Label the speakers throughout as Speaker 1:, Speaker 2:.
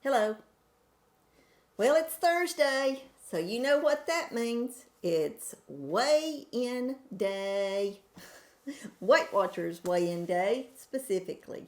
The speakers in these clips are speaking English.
Speaker 1: Hello. Well, it's Thursday, so you know what that means. It's weigh-in day. Weight Watchers weigh-in day, specifically.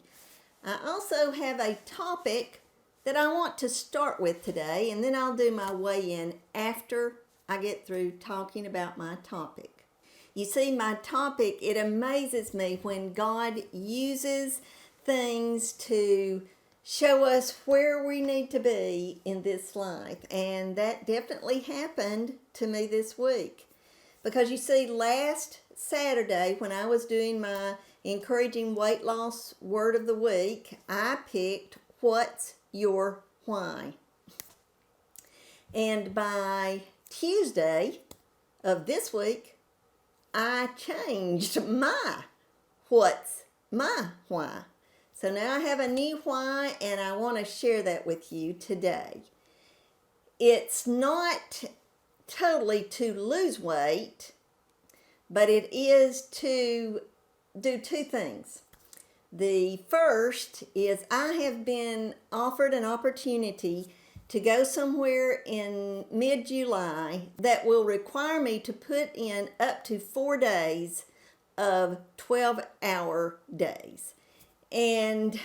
Speaker 1: I also have a topic that I want to start with today, and then I'll do my weigh-in after I get through talking about my topic. You see, my topic, it amazes me when God uses things to show us where we need to be in this life. And that definitely happened to me this week. Because you see, last Saturday when I was doing my encouraging weight loss word of the week, I picked what's your why. And by Tuesday of this week, I changed my what's my why. So now I have a new why, and I want to share that with you today. It's not totally to lose weight, but it is to do two things. The first is I have been offered an opportunity to go somewhere in mid-July that will require me to put in up to 4 days of 12-hour days. And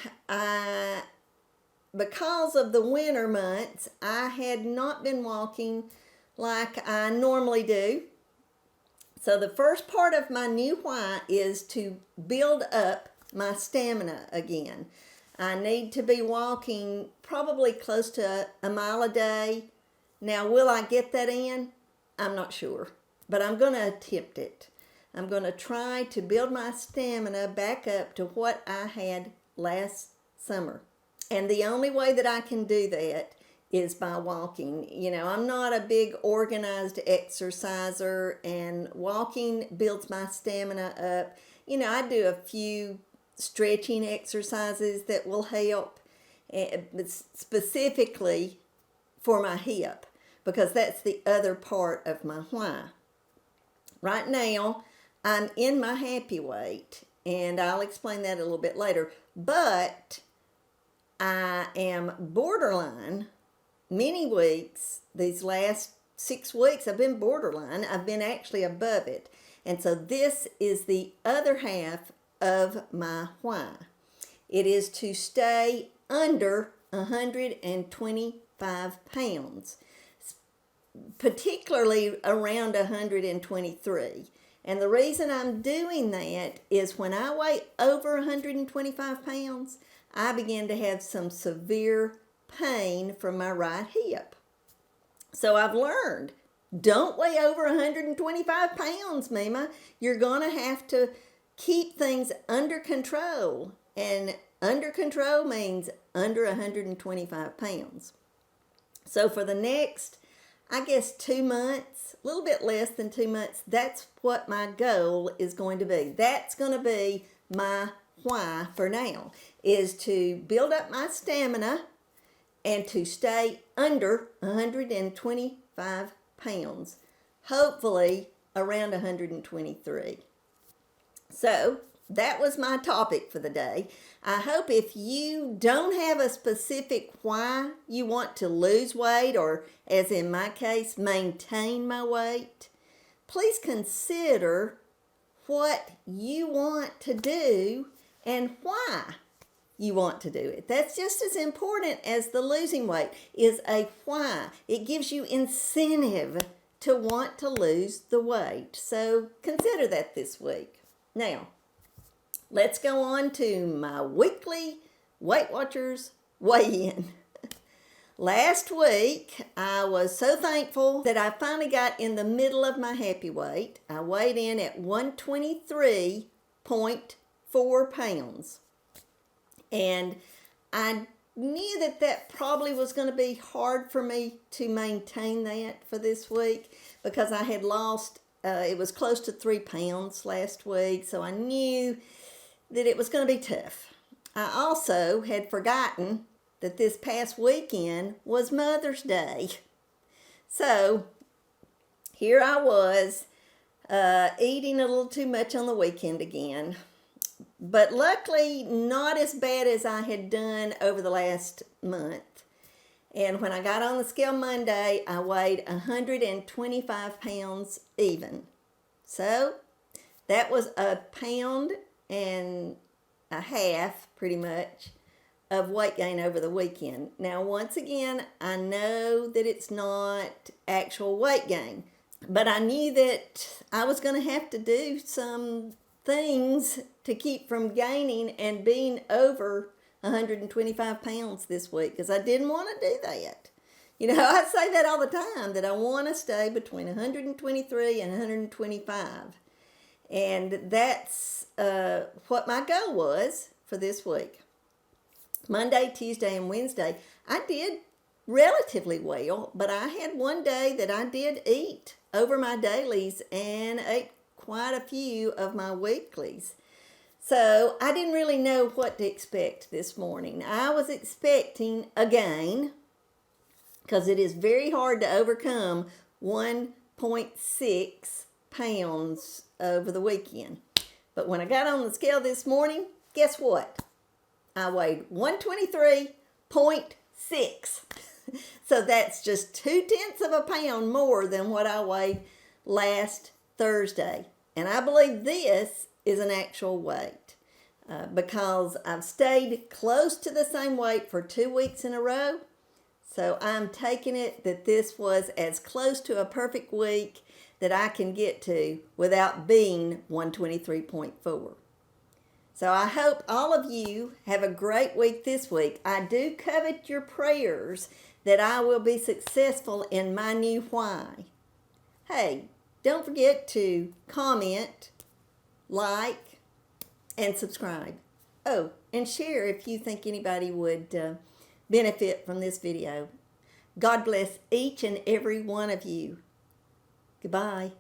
Speaker 1: because of the winter months, I had not been walking like I normally do. So the first part of my new why is to build up my stamina again. I need to be walking probably close to a mile a day. Now, will I get that in? I'm not sure, but I'm going to attempt it. I'm going to try to build my stamina back up to what I had last summer. And the only way that I can do that is by walking. You know, I'm not a big organized exerciser, and walking builds my stamina up. You know, I do a few stretching exercises that will help, specifically for my hip, because that's the other part of my why. Right now, I'm in my happy weight, and I'll explain that a little bit later. But I am borderline many weeks. These last 6 weeks, I've been borderline. I've been actually above it. And so this is the other half of my why. It is to stay under 125 pounds, particularly around 123. And the reason I'm doing that is when I weigh over 125 pounds, I begin to have some severe pain from my right hip. So I've learned, don't weigh over 125 pounds, Meema. You're going to have to keep things under control. And under control means under 125 pounds. So for the next, I guess, 2 months, a little bit less than 2 months, that's what my goal is going to be. That's going to be my why for now, is to build up my stamina and to stay under 125 pounds, hopefully around 123. So that was my topic for the day. I hope if you don't have a specific why you want to lose weight, or as in my case, maintain my weight, please consider what you want to do and why you want to do it. That's just as important as the losing weight, is a why. It gives you incentive to want to lose the weight. So consider that this week. Now, let's go on to my weekly Weight Watchers weigh-in. Last week, I was so thankful that I finally got in the middle of my happy weight. I weighed in at 123.4 pounds. And I knew that that probably was going to be hard for me to maintain that for this week, because I had lost, it was close to 3 pounds last week. So I knew that it was going to be tough. I also had forgotten that this past weekend was Mother's Day. So here I was, eating a little too much on the weekend again. But luckily, not as bad as I had done over the last month. And when I got on the scale Monday, I weighed 125 pounds even. So that was a pound and a half, pretty much, of weight gain over the weekend. Now, once again, I know that it's not actual weight gain, but I knew that I was going to have to do some things to keep from gaining and being over 125 pounds this week, because I didn't want to do that. You know, I say that all the time, that I want to stay between 123 and 125. And that's what my goal was for this week. Monday, Tuesday, and Wednesday, I did relatively well, but I had one day that I did eat over my dailies and ate quite a few of my weeklies. So I didn't really know what to expect this morning. I was expecting a gain, because it is very hard to overcome 1.6 pounds over the weekend. But when I got on the scale this morning, guess what? I weighed 123.6. So that's just 0.2 of a pound more than what I weighed last Thursday. And I believe this is an actual weight because I've stayed close to the same weight for 2 weeks in a row. So I'm taking it that this was as close to a perfect week that I can get to without being 123.4. So I hope all of you have a great week this week. I do covet your prayers that I will be successful in my new why. Hey, don't forget to comment, like, and subscribe. Oh, and share if you think anybody would benefit from this video. God bless each and every one of you. Goodbye.